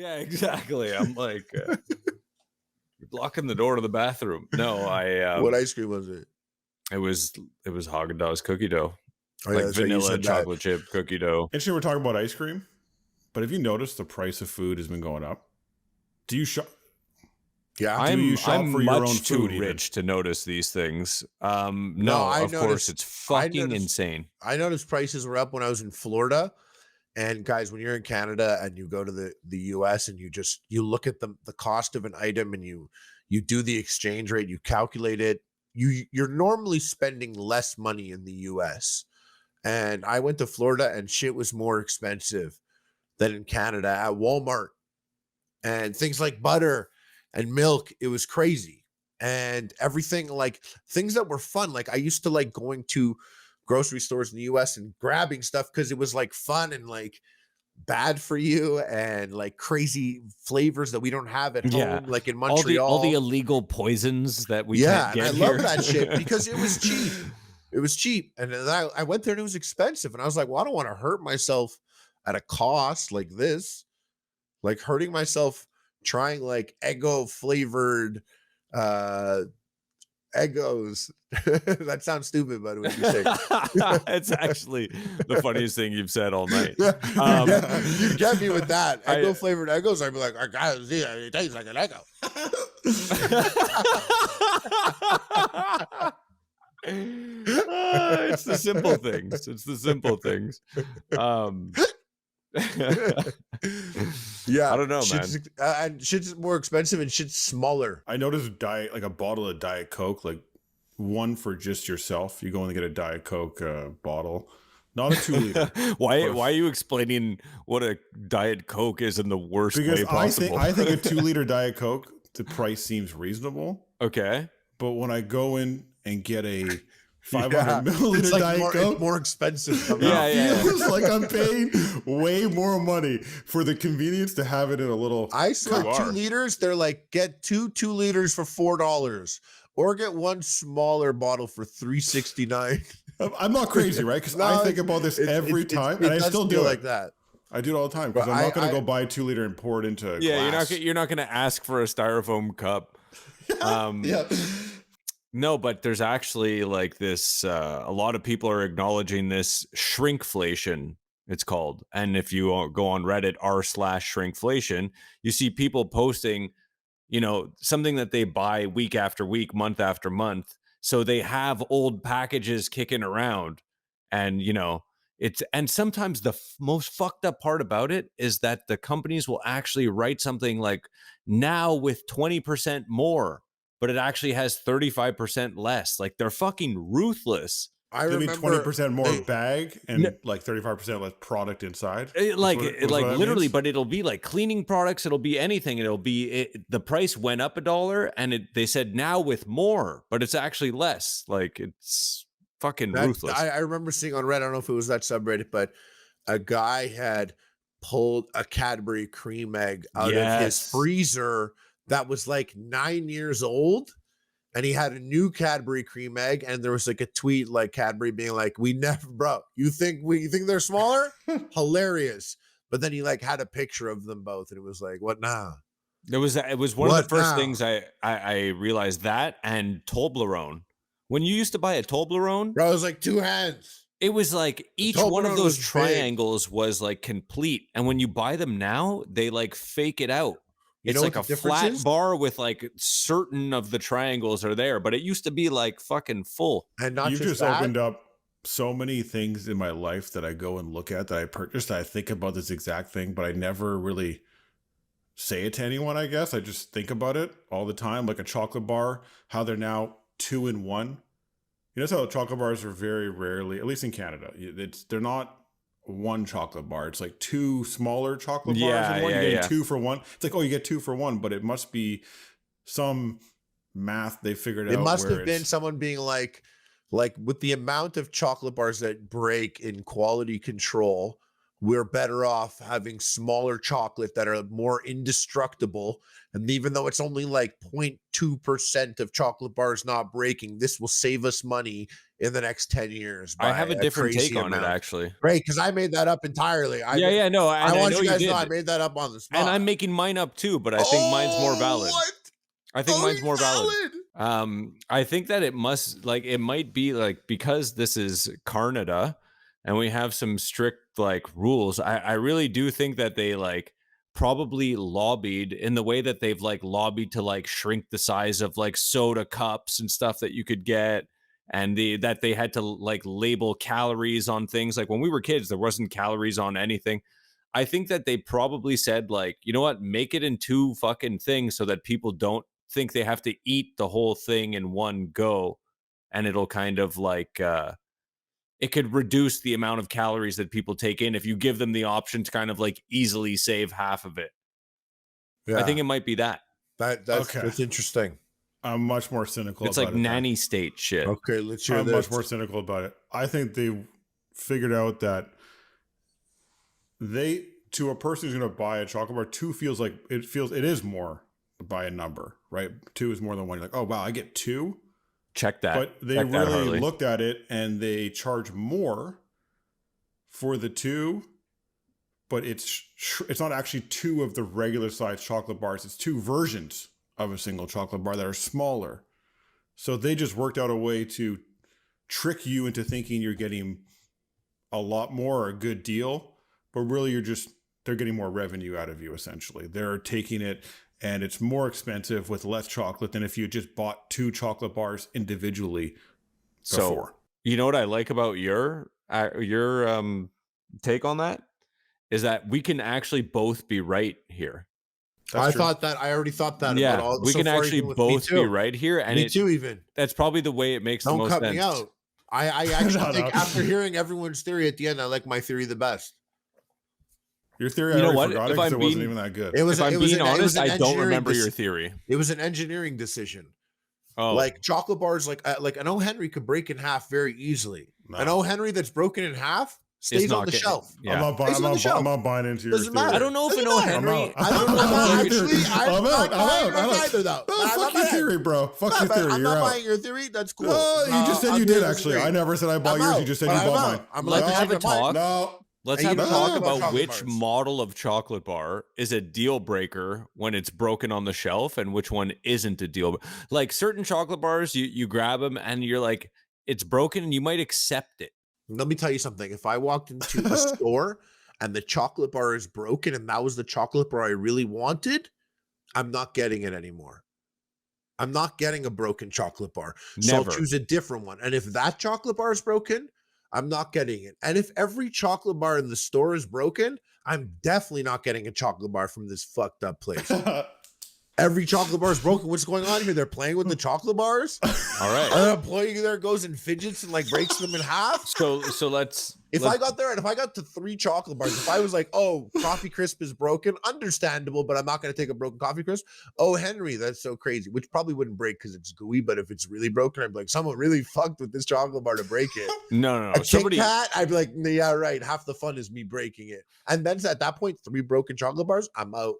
Yeah, exactly. I'm like, you're blocking the door to the bathroom. No, What ice cream was it? it was Haagen-Dazs cookie dough, Oh, yeah, like that's right, you vanilla said that. chocolate chip cookie dough. Actually, we're talking about ice cream, but have you noticed the price of food has been going up? Do you shop? Yeah. Do you shop I'm for your much own too food even? rich to notice these things. No, I of course, noticed- it's fucking noticed- insane. I noticed prices were up when I was in Florida. And guys, when you're in Canada and you go to the US and you look at the cost of an item and you do the exchange rate, you calculate it, you're normally spending less money in the US. And I went to Florida and shit was more expensive than in Canada at Walmart. And things like butter and milk, it was crazy. And everything, like things that were fun. Like I used to like going to grocery stores in the US and grabbing stuff because it was like fun and like bad for you and like crazy flavors that we don't have at home, like in Montreal. All the illegal poisons that we yeah, can't get and I here. love that shit because it was cheap. It was cheap. And then I went there and it was expensive. And I was like, well, I don't want to hurt myself at a cost like this. Like hurting myself trying like Eggo flavored Eggos. That sounds stupid, by the way. You say. It's actually the funniest thing you've said all night. You get me with that. Eggo flavored Eggos. I'd be like, I gotta see it. It tastes like an Eggo. It's the simple things. It's the simple things. Yeah, I don't know, man. And shit's more expensive and shit's smaller. I noticed a bottle of Diet Coke, like one for just yourself. You go and get a Diet Coke bottle, not a 2-liter. Why are you explaining what a Diet Coke is in the worst way Because possible? I think a 2-liter Diet Coke, the price seems reasonable. Okay. But when I go in and get a 500 milliliter it's like Diet Coke, it's more expensive. Yeah. it feels like I'm paying way more money for the convenience to have it in a little. I swear, cup. 2 liters. They're like, get 2 liters for $4, or get one smaller bottle for $3.69. I'm not crazy, right? Because I think about this every time, and I still do it like that. I do it all the time because I'm not going to go buy a 2-liter and pour it into a glass. You're not going to ask for a styrofoam cup. Yeah. No, but there's actually like this, a lot of people are acknowledging this shrinkflation, it's called. And if you go on Reddit, r/shrinkflation, you see people posting, something that they buy week after week, month after month. So they have old packages kicking around. And, and sometimes the most fucked up part about it is that the companies will actually write something like now with 20% more. But it actually has 35% less. Like they're fucking ruthless. I They mean remember 20% more bag and like 35% less product inside. Literally, but it'll be like cleaning products. It'll be anything. It'll be the price went up $1, and they said now with more, but it's actually less. Like it's fucking ruthless. I remember seeing on Reddit. I don't know if it was that subreddit, but a guy had pulled a Cadbury cream egg out of his freezer that was like 9 years old, and he had a new Cadbury cream egg, and there was like a tweet like Cadbury being like, we never, bro, you think they're smaller? Hilarious. But then he like had a picture of them both, and it was like, what now? It was one of the first things I realized, that and Toblerone. When you used to buy a Toblerone, bro, it was like 2 hands. It was like each one of those triangles was like complete, and when you buy them now, they like fake it out. It's like a flat bar with like certain of the triangles are there, but it used to be like fucking full. And not you just just opened up so many things in my life that I go and look at that I purchased. I think about this exact thing, but I never really say it to anyone, I guess. I just think about it all the time, like a chocolate bar, how they're now 2 in 1. That's how chocolate bars are very rarely, at least in Canada. They're not one chocolate bar. It's like 2 smaller chocolate bars in one. You're getting 2 for 1. It's like, oh, you get 2 for 1, but it must be some math they figured out. It must have been someone being like with the amount of chocolate bars that break in quality control, we're better off having smaller chocolate that are more indestructible. And even though it's only like 0.2% of chocolate bars not breaking, this will save us money in the next 10 years. I have a different take on amount. it, actually. Great, because I made that up entirely. No, I want you guys to know I made that up on the spot. And I'm making mine up too, but I think mine's more valid. What? I think mine's more valid. I think that it might be like, because this is Canada and we have some strict like rules. I really do think that they like probably lobbied in the way that they've like lobbied to like shrink the size of like soda cups and stuff that you could get, and that they had to like label calories on things. Like when we were kids, there wasn't calories on anything. I think that they probably said like, you know what, make it in 2 fucking things so that people don't think they have to eat the whole thing in one go, and it'll kind of like it could reduce the amount of calories that people take in if you give them the option to kind of like easily save half of it. Yeah. I think it might be that's interesting. I'm much more cynical. It's like nanny state shit. Okay, let's hear this. I'm much more cynical about it. I think they figured out that to a person who's going to buy a chocolate bar, 2 it is more by a number, right? 2 is more than 1. You're like, oh wow, I get 2. Check that. But they really looked at it and they charge more for the 2, but it's not actually 2 of the regular size chocolate bars. It's 2 versions of a single chocolate bar that are smaller. So they just worked out a way to trick you into thinking you're getting a lot more, or a good deal, but really they're getting more revenue out of you. Essentially, they're taking it, and it's more expensive with less chocolate than if you just bought 2 chocolate bars individually before. So, you know what I like about your take on that is that we can actually both be right here. I already thought that. Yeah, about all, we can actually both be right here, and me too. Even that's probably the way it makes the most sense. Don't cut me out. I actually think after hearing everyone's theory at the end, I like my theory the best. Your theory, I forgot it because it wasn't even that good. If I'm being honest, I don't remember your theory. It was an engineering decision. Oh, like chocolate bars, like an O. Henry could break in half very easily. No. An O. Henry that's broken in half stays on the shelf. Yeah. I'm not buying into your theory. I don't know if an O. Henry. I don't know. I'm out. Either though. Fuck your theory, bro. Fuck your theory. I'm not buying your theory. That's cool. You just said you did. Actually, I never said I bought yours. You just said you bought mine. Let's have a talk. No. Let's have a talk about which model of chocolate bar is a deal breaker when it's broken on the shelf and which one isn't a deal. Like certain chocolate bars, you grab them and you're like, it's broken and you might accept it. Let me tell you something. If I walked into a store and the chocolate bar is broken and that was the chocolate bar I really wanted, I'm not getting it anymore. I'm not getting a broken chocolate bar. So I'll choose a different one. And if that chocolate bar is broken, I'm not getting it. And if every chocolate bar in the store is broken, I'm definitely not getting a chocolate bar from this fucked up place. Every chocolate bar is broken. What's going on here? They're playing with the chocolate bars. All right. An employee there goes and fidgets and like breaks them in half. So let's. I got there and if I got to 3 chocolate bars, if I was like, oh, Coffee Crisp is broken, understandable, but I'm not going to take a broken Coffee Crisp. Oh, Henry, that's so crazy, which probably wouldn't break because it's gooey, but if it's really broken, I'd be like, someone really fucked with this chocolate bar to break it. No. A Kit Kat, I'd be like, yeah, right. Half the fun is me breaking it. And then at that point, 3 broken chocolate bars, I'm out.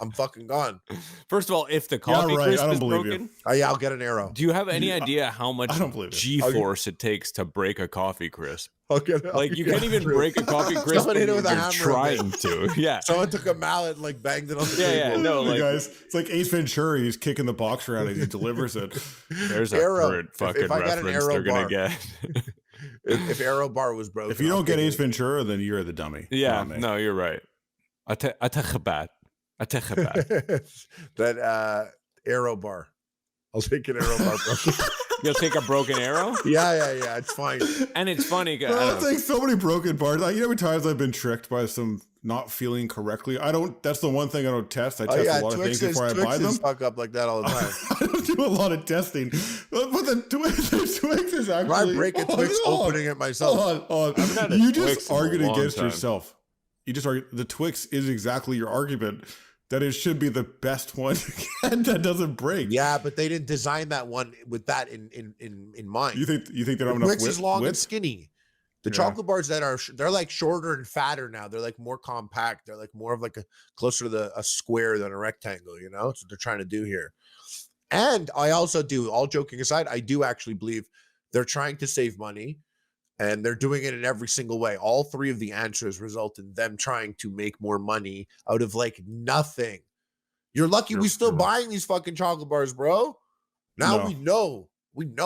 I'm fucking gone. First of all, if the Coffee Crisp is broken, yeah, I'll get an arrow. Do you have any idea how much G-force it takes to break a Coffee Crisp? Like you can't even break a Coffee Crisp when you're trying to. Yeah. Someone took a mallet and like banged it on the table. Yeah, no, like guys, it's like Ace Ventura. He's kicking the box around as he delivers it. There's a current fucking reference they're gonna get. If Arrow Bar was broken, if you don't get Ace Ventura, then you're the dummy. Yeah, no, you're right. I take a bat. That Arrow Bar. I'll take an Arrow Bar broken. You'll take a broken arrow? Yeah. It's fine. And it's funny. It's like so many broken bars. Like, you know how many times I've been tricked by some not feeling correctly? That's the one thing I don't test. I test a lot of things before I buy them. Fuck up like that all the time. I don't do a lot of testing. But the Twix is actually... I break a Twix opening it myself. You just argued against yourself. You just argued. The Twix is exactly your argument. That it should be the best one that doesn't break. Yeah, but they didn't design that one with that in mind. You think they don't have enough Twix is long and skinny. The chocolate bars that are they're like shorter and fatter now. They're like more compact. They're like more of like a closer to a square than a rectangle. You know, that's what they're trying to do here. And I also do, all joking aside, I do actually believe they're trying to save money, and they're doing it in every single way. All three of the answers result in them trying to make more money out of like nothing. You're lucky we still buying these fucking chocolate bars, bro. Now we know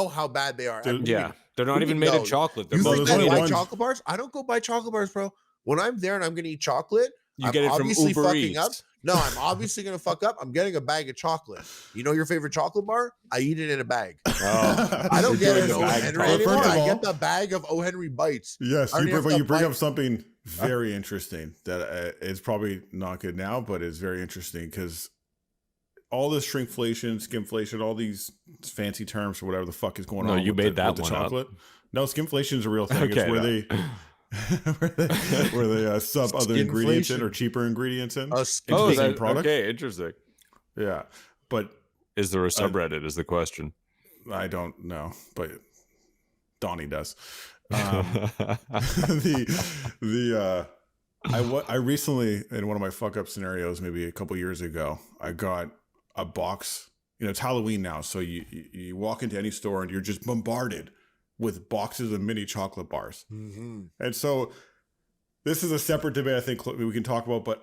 how bad they are. Yeah, they're not even made of chocolate. They're you think made I buy of chocolate bars? I don't go buy chocolate bars, bro. When I'm there and I'm gonna eat chocolate, you get it from Uber fucking Eats. up. No, I'm obviously gonna fuck up. I'm getting a bag of chocolate. You know your favorite chocolate bar? I eat it in a bag. Oh, I don't get it O. bag Henry of anymore. chocolate. I get the bag of O. Henry bites. Yes, I don't you even bring have up something very interesting that is probably not good now, but is very interesting because all this shrinkflation, skimflation, all these fancy terms for whatever the fuck is going on. No, you made that with one the chocolate. up. No, skimflation is a real thing. Okay, it's where they sub other ingredients in or cheaper ingredients in. Oh, the same product. Okay, interesting. Yeah, but is there a subreddit? Is the question? I don't know, but Donnie does. I recently, in one of my fuck up scenarios, maybe a couple years ago, I got a box. You know, it's Halloween now, so you walk into any store and you're just bombarded with boxes of mini chocolate bars. Mm-hmm. And so this is a separate debate I think we can talk about, but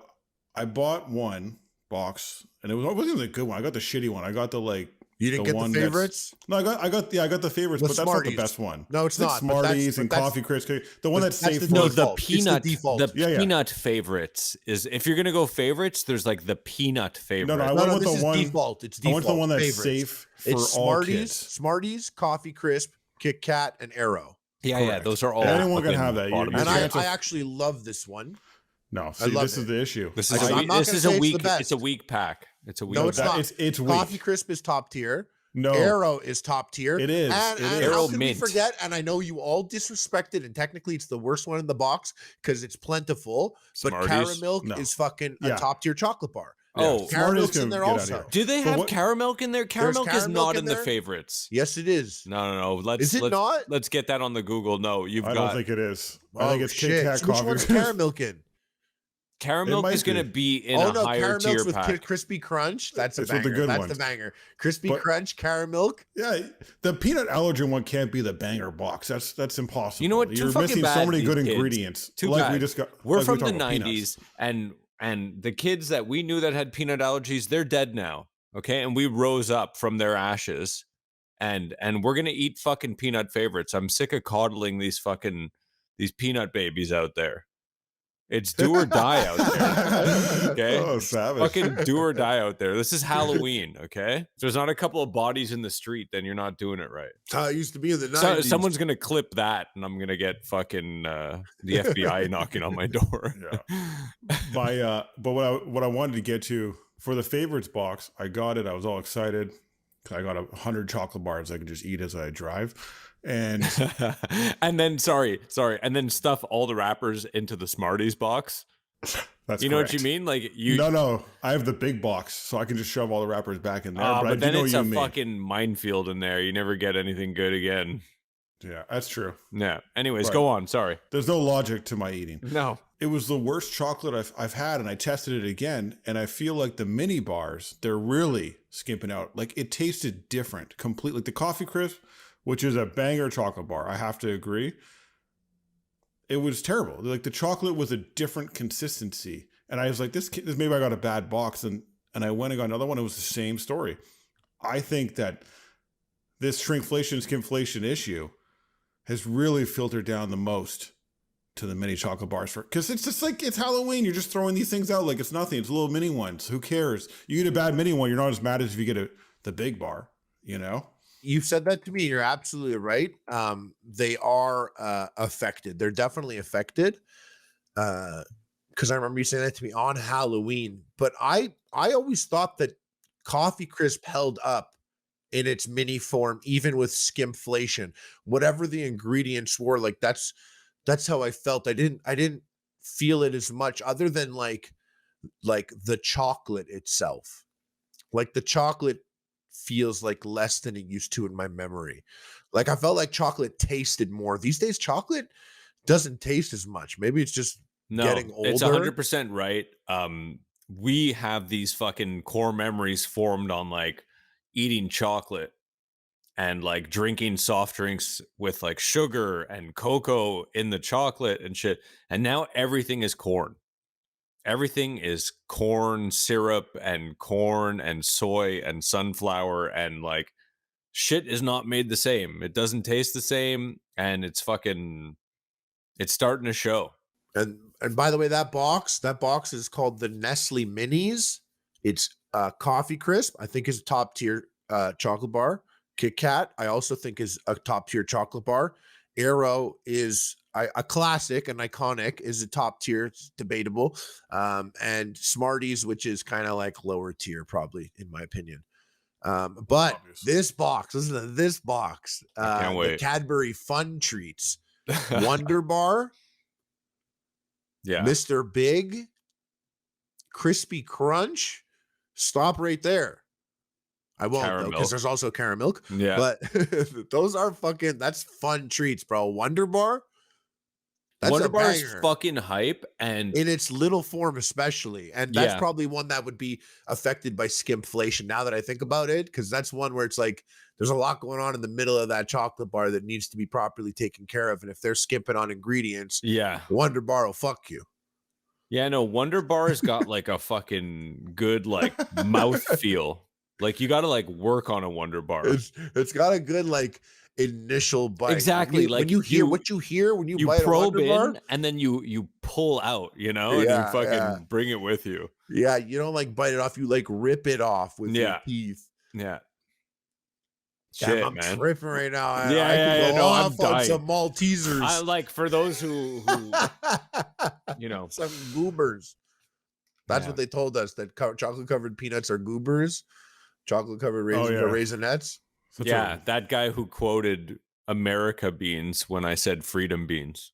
I bought one box and it wasn't a good one. I got the shitty one. I got the like, you didn't get the favorites? No, I got the favorites, but that's not the best one. No, it's not. Smarties and Coffee Crisp. The one that's safe. The peanut. The default. peanut favorites is if you're gonna go favorites. There's like the peanut favorite. No, I want the one default. It's default. I want the one that's favorites. safe for it's all Smarties, kids. Smarties, Coffee Crisp, Kit Kat, and Arrow. Yeah, Correct. yeah, those are all. Anyone can have that. And I actually love this one. No, see, this is the issue. This is a weak. It's a weak pack. It's a weak. No, it's not. It's weak. Coffee Crisp is top tier. No, Arrow is top tier. It is. And Arrow how can mint. we forget? And I know you all disrespected, and technically it's the worst one in the box because it's plentiful. But Smarties? Caramilk is fucking a top tier chocolate bar. Oh, Caramilk's in there also. Do they have Caramilk in there? Caramilk is not in the there? favorites. Yes, it is. No. Is it not? Let's get that on the Google. No, I don't think it is. I think it's shit. Kit Kat So which Coffee. one's Caramilk in? Caramilk is going to be in a higher tier with pack. Crispy Crunch. That's a It's banger. with the good That's ones. the banger. Crispy Crunch, Caramilk. Yeah, the peanut allergen one can't be the banger box. That's impossible. You know what? You're missing so many good kids. ingredients. Too like bad. we just got. We're like from we the talked about '90s, and the kids that we knew that had peanut allergies, they're dead now. Okay, and we rose up from their ashes, and we're gonna eat fucking peanut favorites. I'm sick of coddling these peanut babies out there. It's do or die out there. Okay. Oh, savage. Fucking do or die out there. This is Halloween. Okay. If there's not a couple of bodies in the street, then you're not doing it right. It used to be in the 90s. Someone's gonna clip that, and I'm gonna get fucking the FBI knocking on my door. Yeah. But what I wanted to get to for the favorites box, I got it. I was all excited. I got 100 chocolate bars I could just eat as I drive. And and then and then stuff all the wrappers into the Smarties box. That's you know correct. what you mean? Like you No, I have the big box, so I can just shove all the wrappers back in there. But then it's a fucking minefield in there. You never get anything good again. Yeah, that's true. Yeah. Anyways, go on. Sorry. There's no logic to my eating. No. It was the worst chocolate I've had, and I tested it again, and I feel like the mini bars, they're really skimping out. Like it tasted different completely. Like the Coffee Crisp, which is a banger chocolate bar, I have to agree. It was terrible. Like the chocolate was a different consistency. And I was like, this maybe I got a bad box. And I went and got another one. It was the same story. I think that this shrinkflation, skimflation issue has really filtered down the most to the mini chocolate bars because it's just like, it's Halloween. You're just throwing these things out like it's nothing. It's little mini ones. Who cares? You eat a bad mini one, you're not as mad as if you get the big bar, you know? You've said that to me. You're absolutely right. They are affected. They're definitely affected. Because I remember you saying that to me on Halloween. But I always thought that Coffee Crisp held up in its mini form, even with skimflation. Whatever the ingredients were, like that's how I felt. I didn't feel it as much, other than like the chocolate itself. Like the chocolate feels like less than it used to in my memory. Like I felt like chocolate tasted more. These days chocolate doesn't taste as much. Maybe it's just getting older. It's 100% right. We have these fucking core memories formed on like eating chocolate and like drinking soft drinks with like sugar and cocoa in the chocolate and shit. And now everything is corn. Everything is corn syrup and corn and soy and sunflower, and like shit is not made the same. It doesn't taste the same, and it's starting to show. And by the way, that box is called the Nestle Minis. It's Coffee Crisp, I think, is a top tier chocolate bar. Kit Kat, I also think, is a top tier chocolate bar. Aero is a classic, an iconic, is a top tier. It's debatable. And Smarties, which is kind of like lower tier, probably, in my opinion. But Obviously. this box, listen to this box. I can't wait. The Cadbury Fun Treats, Wonder Bar, Yeah. Mr. Big, Crispy Crunch. Stop right there. I won't, though, because there's also caramel. Yeah. But those are that's fun treats, bro. Wonder Bar. That's Wonder a Bar is banger. fucking hype, and In its little form, especially. And that's probably one that would be affected by skimflation, now that I think about it, because that's one where it's like there's a lot going on in the middle of that chocolate bar that needs to be properly taken care of. And if they're skimping on ingredients, Wonder Bar will fuck you. Yeah, no, Wonder Bar's got like a fucking good like mouth feel. Like you got to like work on a Wonder Bar. It's got a good like initial bite. Exactly. When you hear what you hear when you bite probe a Wonder Bar, and then you pull out, you know, and you fucking bring it with you. Yeah, you don't like bite it off. You like rip it off with your teeth. Yeah. Damn, I'm tripping right now. I I'm on dying. some Maltesers. I like, for those who you know, some goobers. That's what they told us, that chocolate covered peanuts are goobers. Chocolate covered raisins are raisinets. That guy who quoted America beans when I said freedom beans.